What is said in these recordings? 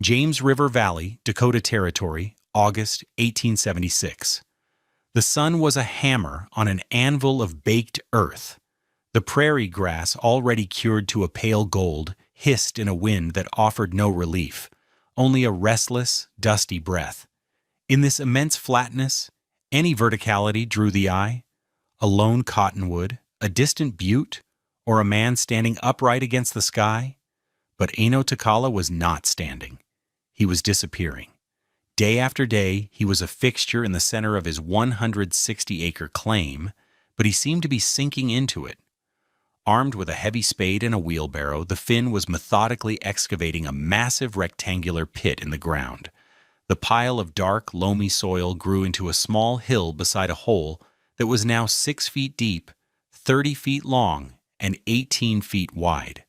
James River Valley, Dakota Territory, August 1876. The sun was a hammer on an anvil of baked earth. The prairie grass, already cured to a pale gold, hissed in a wind that offered no relief, only a restless, dusty breath. In this immense flatness, any verticality drew the eye. A lone cottonwood, a distant butte, or a man standing upright against the sky. But Aino Takala was not standing. He was disappearing. Day after day, he was a fixture in the center of his 160-acre claim, but he seemed to be sinking into it. Armed with a heavy spade and a wheelbarrow, the Finn was methodically excavating a massive rectangular pit in the ground. The pile of dark, loamy soil grew into a small hill beside a hole that was now 6 feet deep, 30 feet long, and 18 feet wide.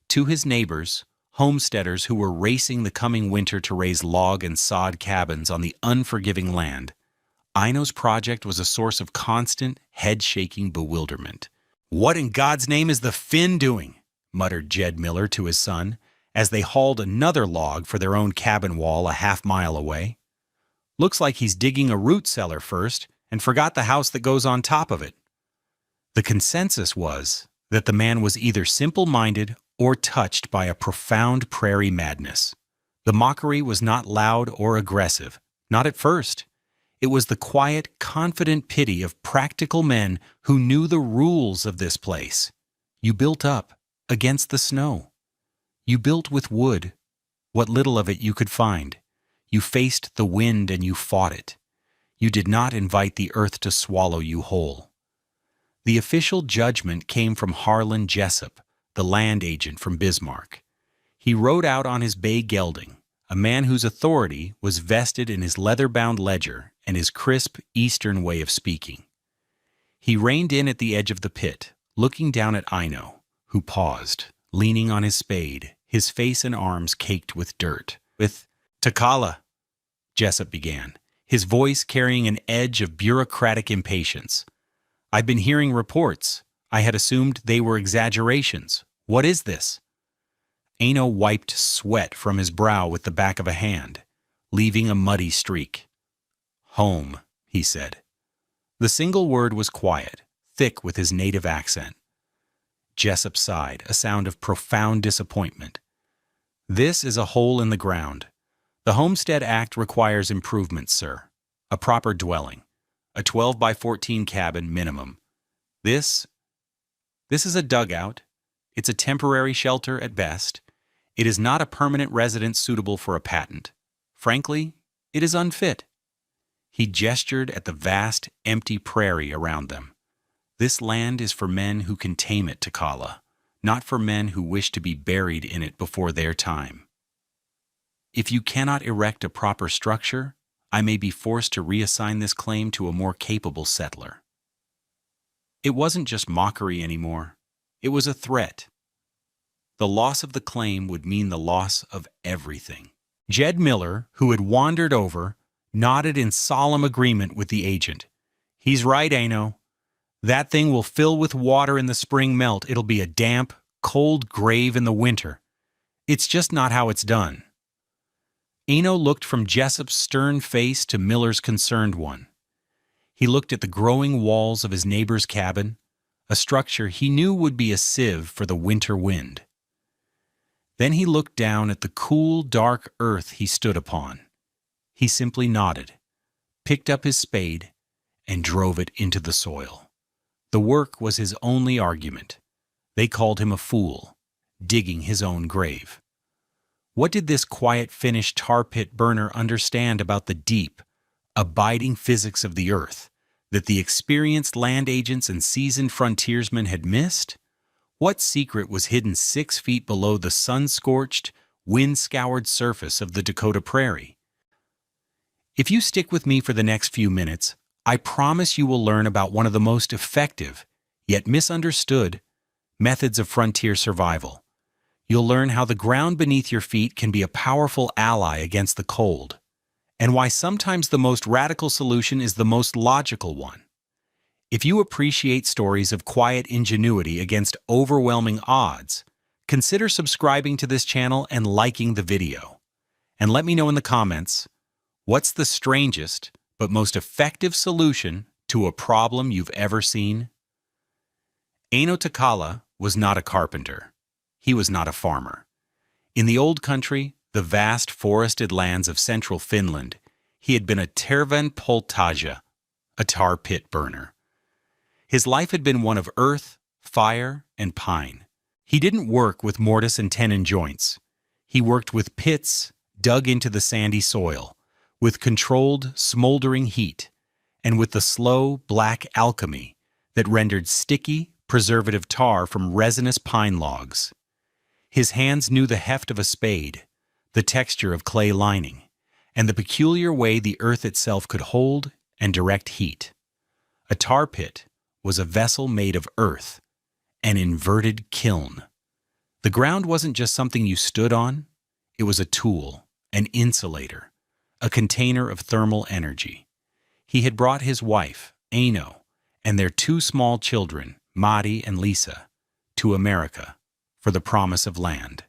To his neighbors, homesteaders who were racing the coming winter to raise log and sod cabins on the unforgiving land, Aino's project was a source of constant, head-shaking bewilderment. "What in God's name is the Finn doing?" muttered Jed Miller to his son, as they hauled another log for their own cabin wall a half-mile away. "Looks like he's digging a root cellar first and forgot the house that goes on top of it." The consensus was that the man was either simple-minded or touched by a profound prairie madness. The mockery was not loud or aggressive, not at first. It was the quiet, confident pity of practical men who knew the rules of this place. You built up against the snow. You built with wood, what little of it you could find. You faced the wind and you fought it. You did not invite the earth to swallow you whole. The official judgment came from Harlan Jessup, the land agent from Bismarck. He rode out on his bay gelding, a man whose authority was vested in his leather-bound ledger and his crisp Eastern way of speaking. He reined in at the edge of the pit, looking down at Aino, who paused, leaning on his spade, his face and arms caked with dirt. "With Takala," Jessup began, his voice carrying an edge of bureaucratic impatience. "I've been hearing reports. I had assumed they were exaggerations. What is this?" Aino wiped sweat from his brow with the back of a hand, leaving a muddy streak. "Home," he said. The single word was quiet, thick with his native accent. Jessup sighed, a sound of profound disappointment. "This is a hole in the ground. The Homestead Act requires improvements, sir. A proper dwelling. A 12 by 14 cabin minimum. This is a dugout. It's a temporary shelter at best. It is not a permanent residence suitable for a patent. Frankly, it is unfit." He gestured at the vast, empty prairie around them. "This land is for men who can tame it, Takala, not for men who wish to be buried in it before their time. If you cannot erect a proper structure, I may be forced to reassign this claim to a more capable settler." It wasn't just mockery anymore. It was a threat. The loss of the claim would mean the loss of everything. Jed Miller, who had wandered over, nodded in solemn agreement with the agent. "He's right, Aino. That thing will fill with water in the spring melt. It'll be a damp, cold grave in the winter. It's just not how it's done." Aino looked from Jessup's stern face to Miller's concerned one. He looked at the growing walls of his neighbor's cabin, a structure he knew would be a sieve for the winter wind. Then he looked down at the cool, dark earth he stood upon. He simply nodded, picked up his spade, and drove it into the soil. The work was his only argument. They called him a fool, digging his own grave. What did this quiet Finnish tar pit burner understand about the deep, abiding physics of the earth that the experienced land agents and seasoned frontiersmen had missed? What secret was hidden 6 feet below the sun-scorched, wind-scoured surface of the Dakota prairie? If you stick with me for the next few minutes, I promise you will learn about one of the most effective, yet misunderstood, methods of frontier survival. You'll learn how the ground beneath your feet can be a powerful ally against the cold, and why sometimes the most radical solution is the most logical one. If you appreciate stories of quiet ingenuity against overwhelming odds, consider subscribing to this channel and liking the video. And let me know in the comments, what's the strangest but most effective solution to a problem you've ever seen? Eino Takala was not a carpenter. He was not a farmer. In the old country, the vast forested lands of central Finland, he had been a tervanpolttaja, a tar pit burner. His life had been one of earth, fire, and pine. He didn't work with mortise and tenon joints. He worked with pits dug into the sandy soil, with controlled, smoldering heat, and with the slow, black alchemy that rendered sticky, preservative tar from resinous pine logs. His hands knew the heft of a spade, the texture of clay lining, and the peculiar way the earth itself could hold and direct heat. A tar pit was a vessel made of earth, an inverted kiln. The ground wasn't just something you stood on, it was a tool, an insulator, a container of thermal energy. He had brought his wife, Eino, and their two small children, Mari and Lisa, to America for the promise of land.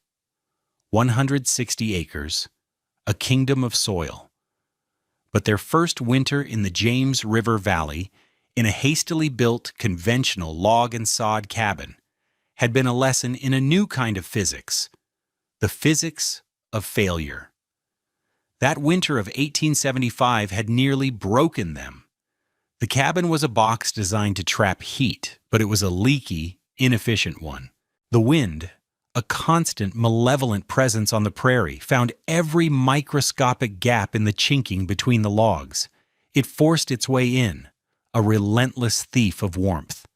160 acres, a kingdom of soil. But their first winter in the James River Valley, in a hastily built, conventional log and sod cabin, had been a lesson in a new kind of physics, the physics of failure. That winter of 1875 had nearly broken them. The cabin was a box designed to trap heat, but it was a leaky, inefficient one. The wind, a constant, malevolent presence on the prairie, found every microscopic gap in the chinking between the logs. It forced its way in, a relentless thief of warmth.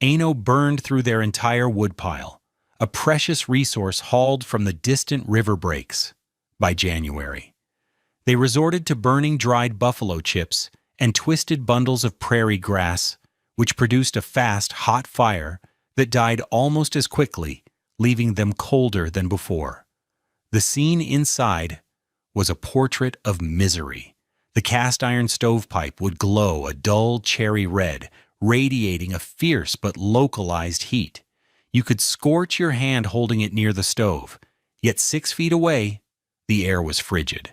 Eino burned through their entire woodpile, a precious resource hauled from the distant river breaks. By January, they resorted to burning dried buffalo chips and twisted bundles of prairie grass, which produced a fast, hot fire that died almost as quickly, leaving them colder than before. The scene inside was a portrait of misery. The cast-iron stovepipe would glow a dull cherry red, radiating a fierce but localized heat. You could scorch your hand holding it near the stove, yet 6 feet away, the air was frigid.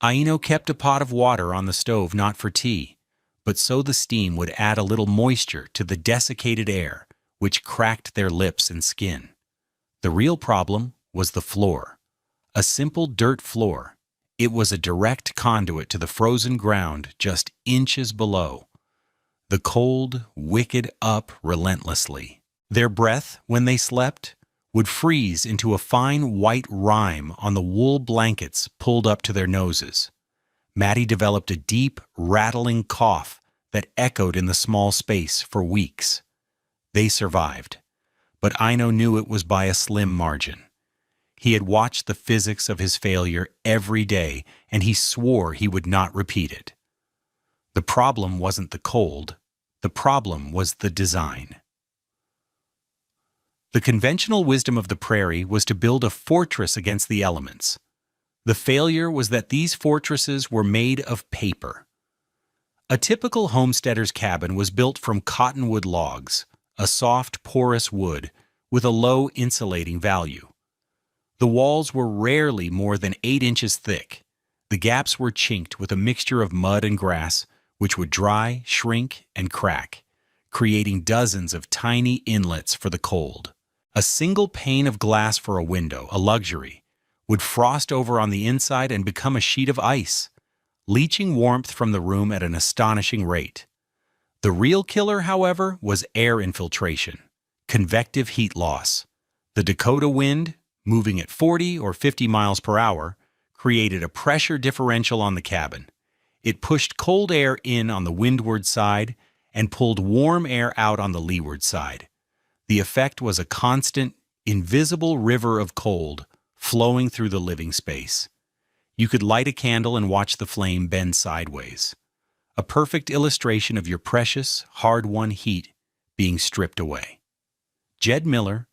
Eino kept a pot of water on the stove not for tea, but so the steam would add a little moisture to the desiccated air, which cracked their lips and skin. The real problem was the floor. A simple dirt floor. It was a direct conduit to the frozen ground just inches below. The cold, wicked up relentlessly. Their breath, when they slept, would freeze into a fine white rime on the wool blankets pulled up to their noses. Maddie developed a deep, rattling cough that echoed in the small space for weeks. They survived, but Eino knew it was by a slim margin. He had watched the physics of his failure every day, and he swore he would not repeat it. The problem wasn't the cold, the problem was the design. The conventional wisdom of the prairie was to build a fortress against the elements. The failure was that these fortresses were made of paper. A typical homesteader's cabin was built from cottonwood logs, a soft, porous wood with a low insulating value. The walls were rarely more than 8 inches thick. The gaps were chinked with a mixture of mud and grass, which would dry, shrink, and crack, creating dozens of tiny inlets for the cold. A single pane of glass for a window, a luxury, would frost over on the inside and become a sheet of ice, leaching warmth from the room at an astonishing rate. The real killer, however, was air infiltration, convective heat loss. The Dakota wind, moving at 40 or 50 miles per hour, created a pressure differential on the cabin. It pushed cold air in on the windward side and pulled warm air out on the leeward side. The effect was a constant, invisible river of cold flowing through the living space. You could light a candle and watch the flame bend sideways. A perfect illustration of your precious, hard-won heat being stripped away. Jed Miller,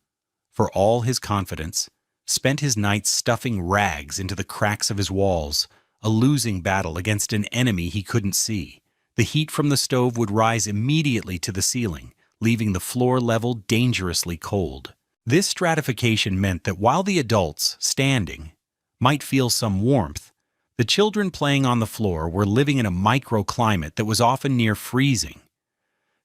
for all his confidence, spent his nights stuffing rags into the cracks of his walls, a losing battle against an enemy he couldn't see. The heat from the stove would rise immediately to the ceiling, leaving the floor level dangerously cold. This stratification meant that while the adults, standing, might feel some warmth, the children playing on the floor were living in a microclimate that was often near freezing.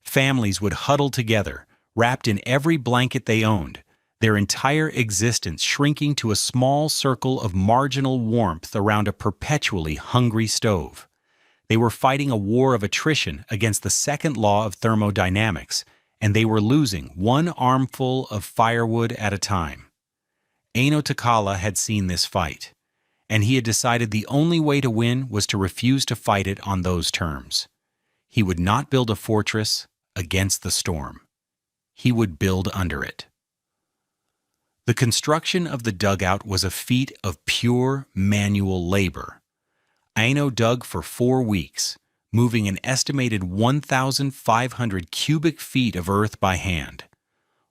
Families would huddle together, wrapped in every blanket they owned, their entire existence shrinking to a small circle of marginal warmth around a perpetually hungry stove. They were fighting a war of attrition against the second law of thermodynamics, and they were losing one armful of firewood at a time. Aino Takala had seen this fight, and he had decided the only way to win was to refuse to fight it on those terms. He would not build a fortress against the storm. He would build under it. The construction of the dugout was a feat of pure manual labor. Aino dug for 4 weeks, moving an estimated 1,500 cubic feet of earth by hand.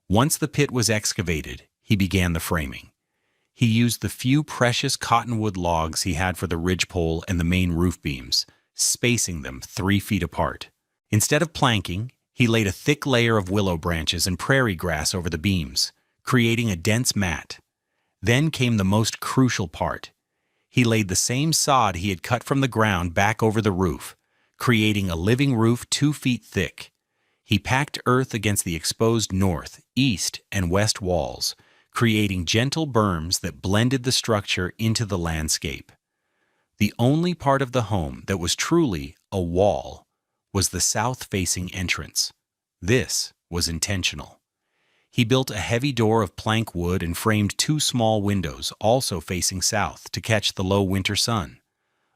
Once the pit was excavated, he began the framing. He used the few precious cottonwood logs he had for the ridgepole and the main roof beams, spacing them 3 feet apart. Instead of planking, he laid a thick layer of willow branches and prairie grass over the beams, creating a dense mat. Then came the most crucial part. He laid the same sod he had cut from the ground back over the roof, creating a living roof 2 feet thick. He packed earth against the exposed north, east, and west walls, creating gentle berms that blended the structure into the landscape. The only part of the home that was truly a wall was the south-facing entrance. This was intentional. He built a heavy door of plank wood and framed 2 small windows, also facing south, to catch the low winter sun.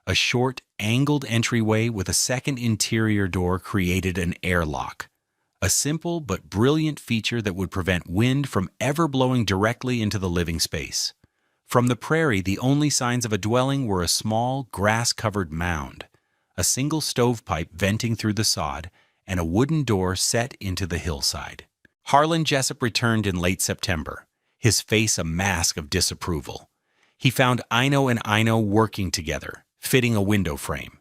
A short, angled entryway with a second interior door created an airlock, a simple but brilliant feature that would prevent wind from ever blowing directly into the living space. From the prairie, the only signs of a dwelling were a small, grass-covered mound, a single stovepipe venting through the sod, and a wooden door set into the hillside. Harlan Jessup returned in late September, his face a mask of disapproval. He found Aino and Aino working together, fitting a window frame.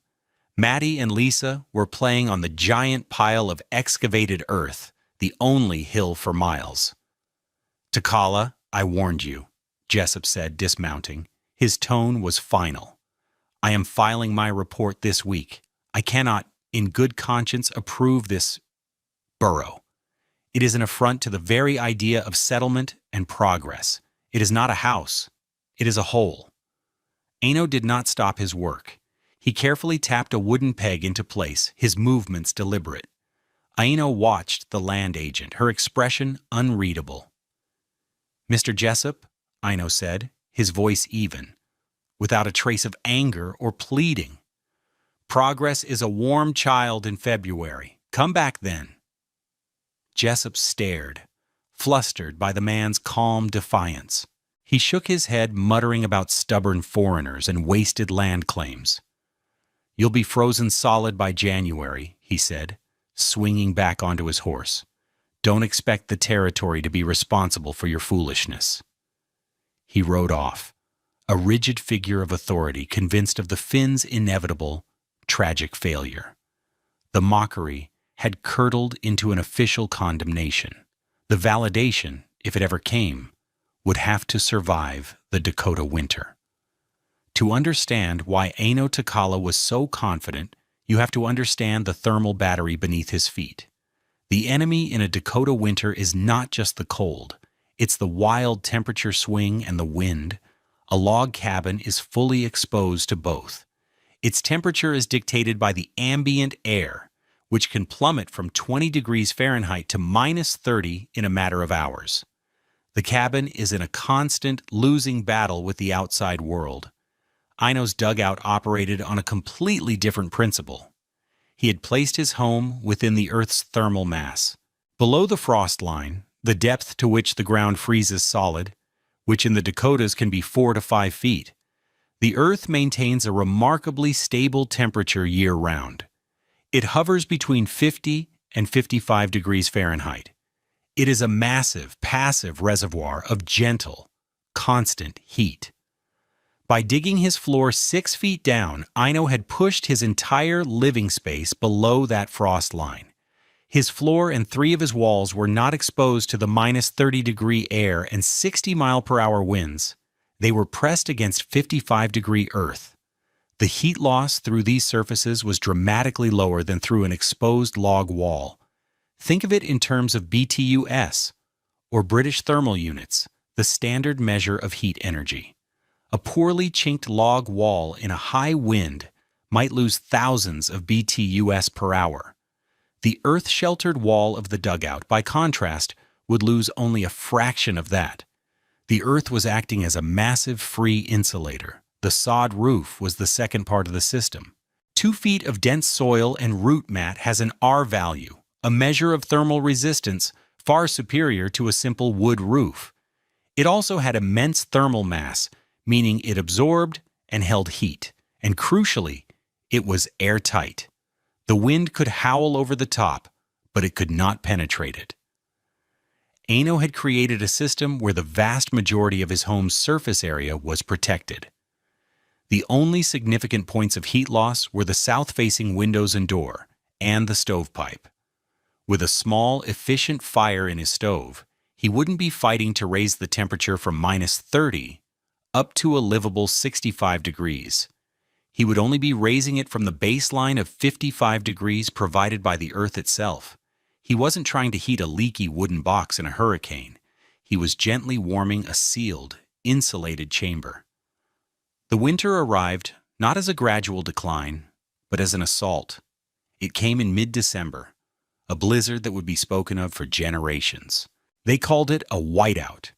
Maddie and Lisa were playing on the giant pile of excavated earth, the only hill for miles. "Takala, I warned you," Jessup said, dismounting. His tone was final. "I am filing my report this week. I cannot, in good conscience, approve this burrow. It is an affront to the very idea of settlement and progress. It is not a house. It is a hole." Aino did not stop his work. He carefully tapped a wooden peg into place, his movements deliberate. Aino watched the land agent, her expression unreadable. "Mr. Jessup," Aino said, his voice even, without a trace of anger or pleading. "Progress is a warm child in February. Come back then." Jessup stared, flustered by the man's calm defiance. He shook his head, muttering about stubborn foreigners and wasted land claims. "You'll be frozen solid by January," he said, swinging back onto his horse. "Don't expect the territory to be responsible for your foolishness." He rode off, a rigid figure of authority, convinced of the Finns' inevitable, tragic failure. The mockery had curdled into an official condemnation. The validation, if it ever came, would have to survive the Dakota winter. To understand why Aino Takala was so confident, you have to understand the thermal battery beneath his feet. The enemy in a Dakota winter is not just the cold. It's the wild temperature swing and the wind. A log cabin is fully exposed to both. Its temperature is dictated by the ambient air, which can plummet from 20 degrees Fahrenheit to -30 in a matter of hours. The cabin is in a constant, losing battle with the outside world. Aino's dugout operated on a completely different principle. He had placed his home within the Earth's thermal mass. Below the frost line, the depth to which the ground freezes solid, which in the Dakotas can be 4 to 5 feet, the Earth maintains a remarkably stable temperature year-round. It hovers between 50 and 55 degrees Fahrenheit. It is a massive, passive reservoir of gentle, constant heat. By digging his floor 6 feet down, Aino had pushed his entire living space below that frost line. His floor and 3 of his walls were not exposed to the -30-degree air and 60-mile-per-hour winds. They were pressed against 55-degree earth. The heat loss through these surfaces was dramatically lower than through an exposed log wall. Think of it in terms of BTUs, or British thermal units, the standard measure of heat energy. A poorly chinked log wall in a high wind might lose thousands of BTUs per hour. The earth-sheltered wall of the dugout, by contrast, would lose only a fraction of that. The earth was acting as a massive free insulator. The sod roof was the second part of the system. 2 feet of dense soil and root mat has an R value, a measure of thermal resistance far superior to a simple wood roof. It also had immense thermal mass, meaning it absorbed and held heat, and crucially, it was airtight. The wind could howl over the top, but it could not penetrate it. Aino had created a system where the vast majority of his home's surface area was protected. The only significant points of heat loss were the south-facing windows and door, and the stovepipe. With a small, efficient fire in his stove, he wouldn't be fighting to raise the temperature from -30 up to a livable 65 degrees. He would only be raising it from the baseline of 55 degrees provided by the earth itself. He wasn't trying to heat a leaky wooden box in a hurricane. He was gently warming a sealed, insulated chamber. The winter arrived not as a gradual decline, but as an assault. It came in mid-December, a blizzard that would be spoken of for generations. They called it a whiteout.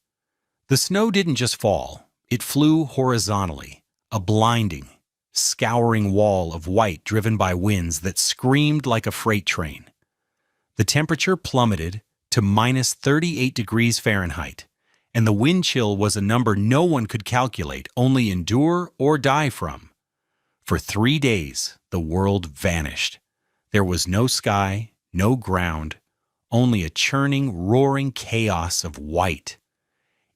The snow didn't just fall, it flew horizontally, a blinding, scouring wall of white driven by winds that screamed like a freight train. The temperature plummeted to -38 degrees Fahrenheit, and the wind chill was a number no one could calculate, only endure or die from. For 3 days, the world vanished. There was no sky, no ground, only a churning, roaring chaos of white.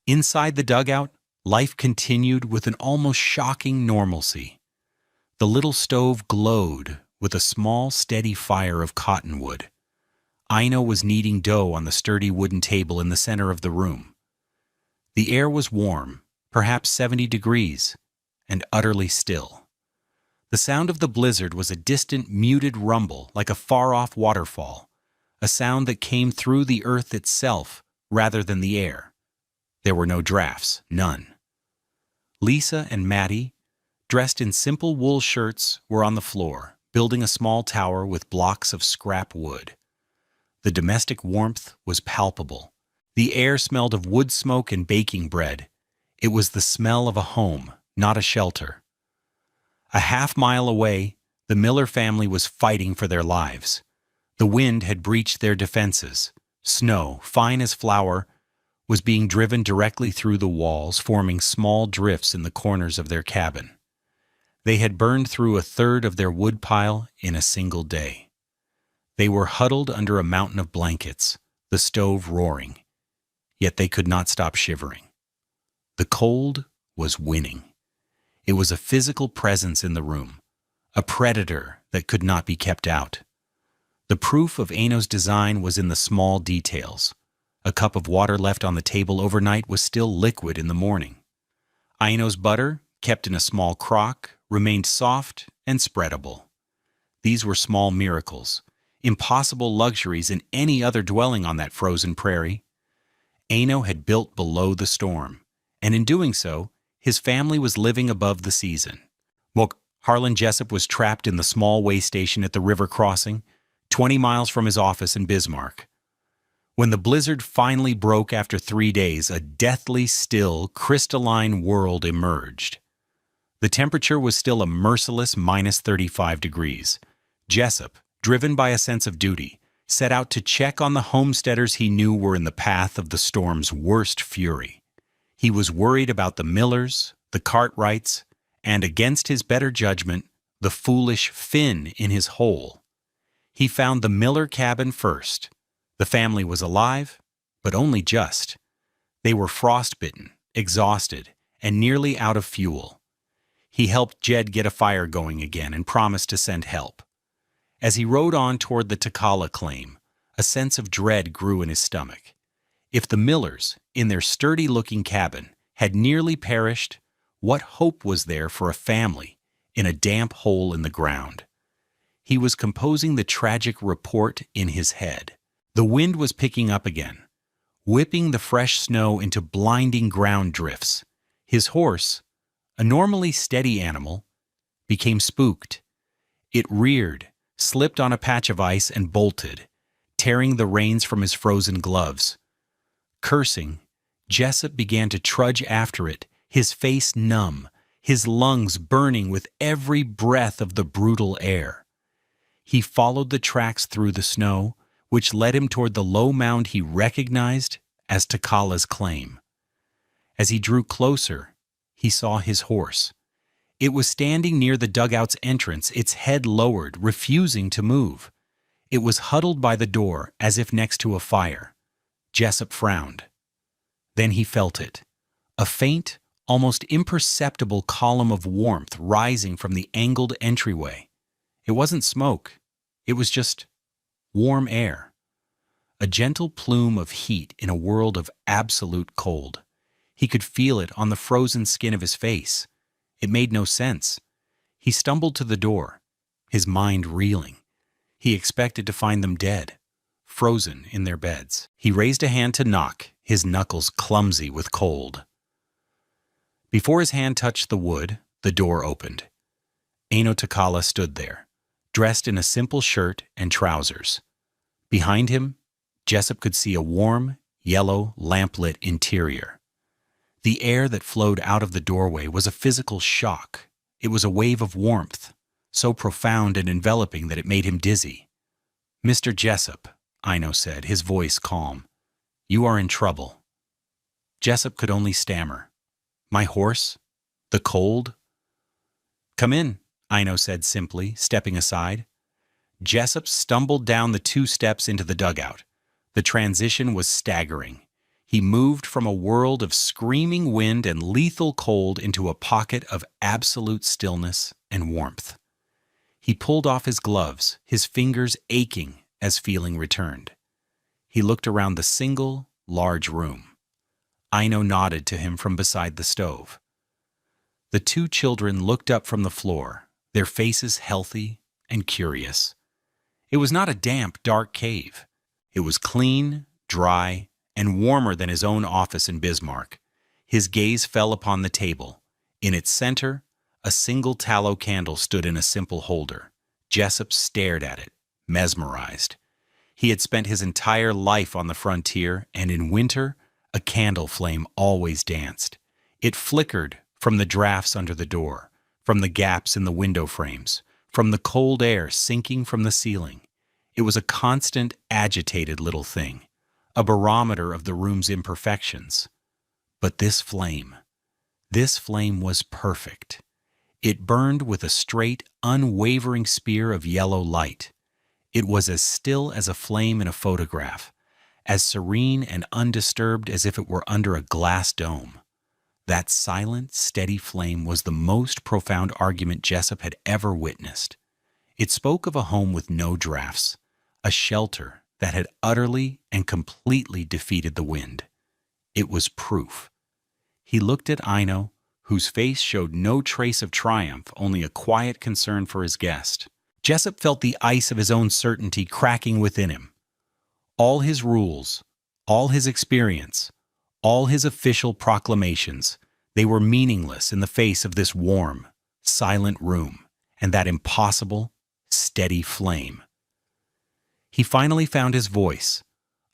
Inside the dugout, life continued with an almost shocking normalcy. The little stove glowed with a small, steady fire of cottonwood. Aino was kneading dough on the sturdy wooden table in the center of the room. The air was warm, perhaps 70 degrees, and utterly still. The sound of the blizzard was a distant, muted rumble like a far-off waterfall, a sound that came through the earth itself rather than the air. There were no drafts, none. Lisa and Maddie, dressed in simple wool shirts, were on the floor, building a small tower with blocks of scrap wood. The domestic warmth was palpable. The air smelled of wood smoke and baking bread. It was the smell of a home, not a shelter. A half-mile away, the Miller family was fighting for their lives. The wind had breached their defenses. Snow, fine as flour, was being driven directly through the walls, forming small drifts in the corners of their cabin. They had burned through a third of their wood pile in a single day. They were huddled under a mountain of blankets, the stove roaring, yet they could not stop shivering. The cold was winning. It was a physical presence in the room, a predator that could not be kept out. The proof of Aino's design was in the small details. A cup of water left on the table overnight was still liquid in the morning. Aino's butter, kept in a small crock, remained soft and spreadable. These were small miracles, impossible luxuries in any other dwelling on that frozen prairie. Aino had built below the storm, and in doing so, his family was living above the season. While Harlan Jessup was trapped in the small way station at the river crossing, 20 miles from his office in Bismarck. When the blizzard finally broke after 3 days, a deathly still, crystalline world emerged. The temperature was still a merciless -35 degrees. Jessup, driven by a sense of duty, set out to check on the homesteaders he knew were in the path of the storm's worst fury. He was worried about the Millers, the Cartwrights, and, against his better judgment, the foolish Finn in his hole. He found the Miller cabin first. The family was alive, but only just. They were frostbitten, exhausted, and nearly out of fuel. He helped Jed get a fire going again and promised to send help. As he rode on toward the Takala claim, a sense of dread grew in his stomach. If the Millers, in their sturdy-looking cabin, had nearly perished, what hope was there for a family in a damp hole in the ground? He was composing the tragic report in his head. The wind was picking up again, whipping the fresh snow into blinding ground drifts. His horse, a normally steady animal, became spooked. It reared, slipped on a patch of ice, and bolted, tearing the reins from his frozen gloves. Cursing, Jessup began to trudge after it, his face numb, his lungs burning with every breath of the brutal air. He followed the tracks through the snow, which led him toward the low mound he recognized as Takala's claim. As he drew closer, he saw his horse. It was standing near the dugout's entrance, its head lowered, refusing to move. It was huddled by the door, as if next to a fire. Jessup frowned. Then he felt it. A faint, almost imperceptible column of warmth rising from the angled entryway. It wasn't smoke. It was just warm air. A gentle plume of heat in a world of absolute cold. He could feel it on the frozen skin of his face. It made no sense. He stumbled to the door, his mind reeling. He expected to find them dead, frozen in their beds. He raised a hand to knock, his knuckles clumsy with cold. Before his hand touched the wood, the door opened. Aino Takala stood there, dressed in a simple shirt and trousers. Behind him, Jessup could see a warm, yellow, lamplit interior. The air that flowed out of the doorway was a physical shock. It was a wave of warmth, so profound and enveloping that it made him dizzy. "Mr. Jessup," Aino said, his voice calm, "you are in trouble." Jessup could only stammer. "My horse? The cold?" "Come in," Aino said simply, stepping aside. Jessup stumbled down the 2 steps into the dugout. The transition was staggering. He moved from a world of screaming wind and lethal cold into a pocket of absolute stillness and warmth. He pulled off his gloves, his fingers aching as feeling returned. He looked around the single, large room. Aino nodded to him from beside the stove. The 2 children looked up from the floor, their faces healthy and curious. It was not a damp, dark cave. It was clean, dry, and warmer than his own office in Bismarck. His gaze fell upon the table. In its center, a single tallow candle stood in a simple holder. Jessup stared at it, mesmerized. He had spent his entire life on the frontier, and in winter, a candle flame always danced. It flickered from the drafts under the door, from the gaps in the window frames, from the cold air sinking from the ceiling. It was a constant, agitated little thing, a barometer of the room's imperfections. But this flame was perfect. It burned with a straight, unwavering spear of yellow light. It was as still as a flame in a photograph, as serene and undisturbed as if it were under a glass dome. That silent, steady flame was the most profound argument Jessup had ever witnessed. It spoke of a home with no drafts, a shelter that had utterly and completely defeated the wind. It was proof. He looked at Aino, whose face showed no trace of triumph, only a quiet concern for his guest. Jessup felt the ice of his own certainty cracking within him. All his rules, all his experience, all his official proclamations, they were meaningless in the face of this warm, silent room and that impossible, steady flame. He finally found his voice,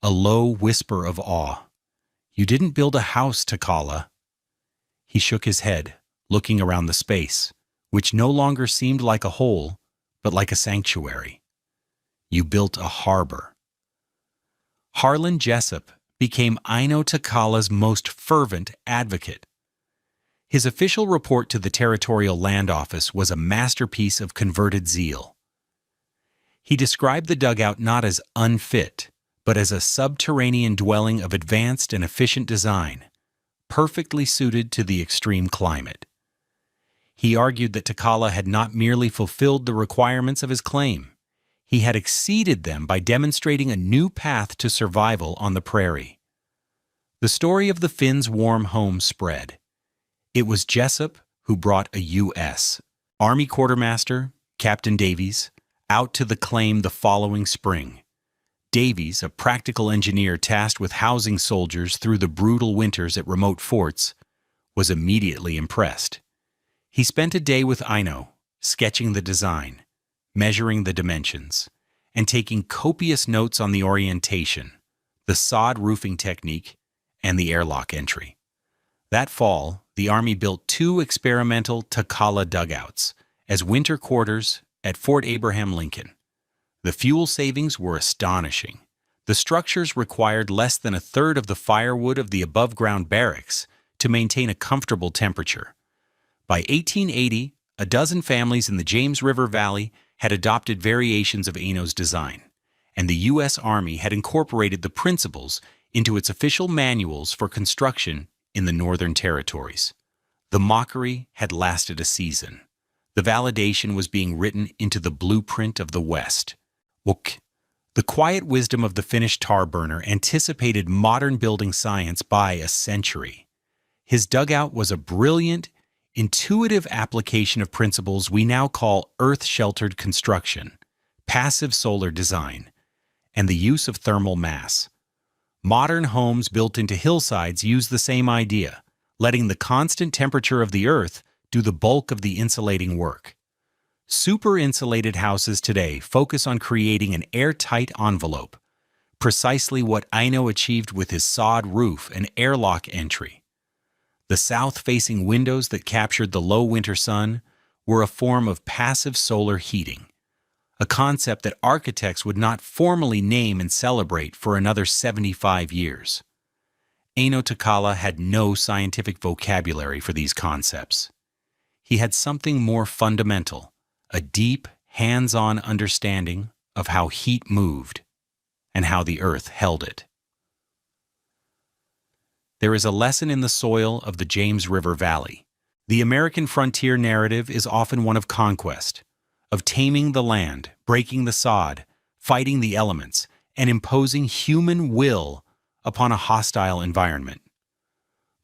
a low whisper of awe. "You didn't build a house, Takala." He shook his head, looking around the space, which no longer seemed like a hole, but like a sanctuary. "You built a harbor." Harlan Jessup became Aino Takala's most fervent advocate. His official report to the Territorial Land Office was a masterpiece of converted zeal. He described the dugout not as unfit, but as a subterranean dwelling of advanced and efficient design, perfectly suited to the extreme climate. He argued that Takala had not merely fulfilled the requirements of his claim, he had exceeded them by demonstrating a new path to survival on the prairie. The story of the Finns' warm home spread. It was Jessup who brought a U.S. Army quartermaster, Captain Davies, out to the claim the following spring. Davies, a practical engineer tasked with housing soldiers through the brutal winters at remote forts, was immediately impressed. He spent a day with Aino, sketching the design, measuring the dimensions, and taking copious notes on the orientation, the sod roofing technique, and the airlock entry. That fall, the Army built 2 experimental Takala dugouts as winter quarters at Fort Abraham Lincoln. The fuel savings were astonishing. The structures required less than a third of the firewood of the above-ground barracks to maintain a comfortable temperature. By 1880, a dozen families in the James River Valley had adopted variations of Aino's design, and the U.S. Army had incorporated the principles into its official manuals for construction in the Northern Territories. The mockery had lasted a season. The validation was being written into the blueprint of the West. The quiet wisdom of the Finnish tar burner anticipated modern building science by a century. His dugout was a brilliant, intuitive application of principles we now call earth-sheltered construction, passive solar design, and the use of thermal mass. Modern homes built into hillsides use the same idea, letting the constant temperature of the earth do the bulk of the insulating work. Super-insulated houses today focus on creating an airtight envelope, precisely what Aino achieved with his sod roof and airlock entry. The south-facing windows that captured the low winter sun were a form of passive solar heating, a concept that architects would not formally name and celebrate for another 75 years. Aino Takala had no scientific vocabulary for these concepts. He had something more fundamental, a deep, hands-on understanding of how heat moved and how the earth held it. There is a lesson in the soil of the James River Valley. The American frontier narrative is often one of conquest, of taming the land, breaking the sod, fighting the elements, and imposing human will upon a hostile environment.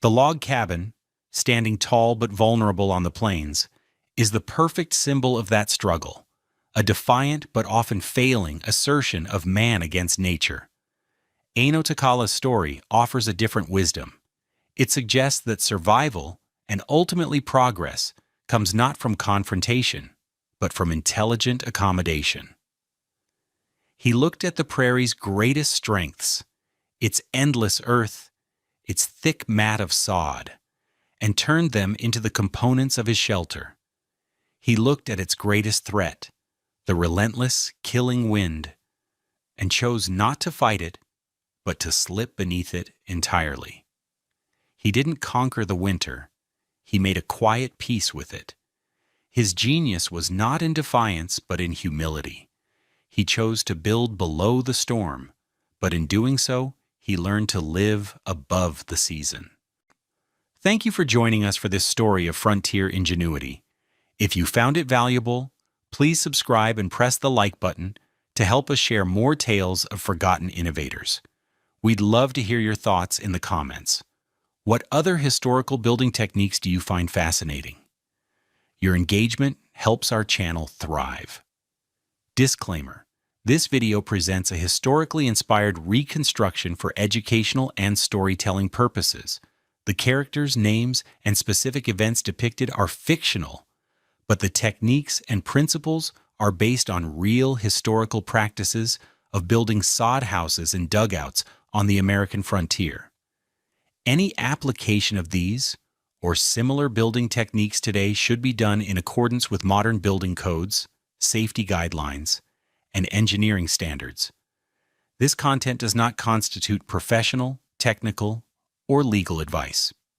The log cabin, standing tall but vulnerable on the plains, is the perfect symbol of that struggle, a defiant but often failing assertion of man against nature. Aino Takala's story offers a different wisdom. It suggests that survival and ultimately progress comes not from confrontation, but from intelligent accommodation. He looked at the prairie's greatest strengths, its endless earth, its thick mat of sod, and turned them into the components of his shelter. He looked at its greatest threat, the relentless, killing wind, and chose not to fight it, but to slip beneath it entirely. He didn't conquer the winter. He made a quiet peace with it. His genius was not in defiance, but in humility. He chose to build below the storm, but in doing so, he learned to live above the season. Thank you for joining us for this story of frontier ingenuity. If you found it valuable, please subscribe and press the like button to help us share more tales of forgotten innovators. We'd love to hear your thoughts in the comments. What other historical building techniques do you find fascinating? Your engagement helps our channel thrive. Disclaimer: this video presents a historically inspired reconstruction for educational and storytelling purposes. The characters, names, and specific events depicted are fictional, but the techniques and principles are based on real historical practices of building sod houses and dugouts on the American frontier. Any application of these or similar building techniques today should be done in accordance with modern building codes, safety guidelines, and engineering standards. This content does not constitute professional, technical, or legal advice.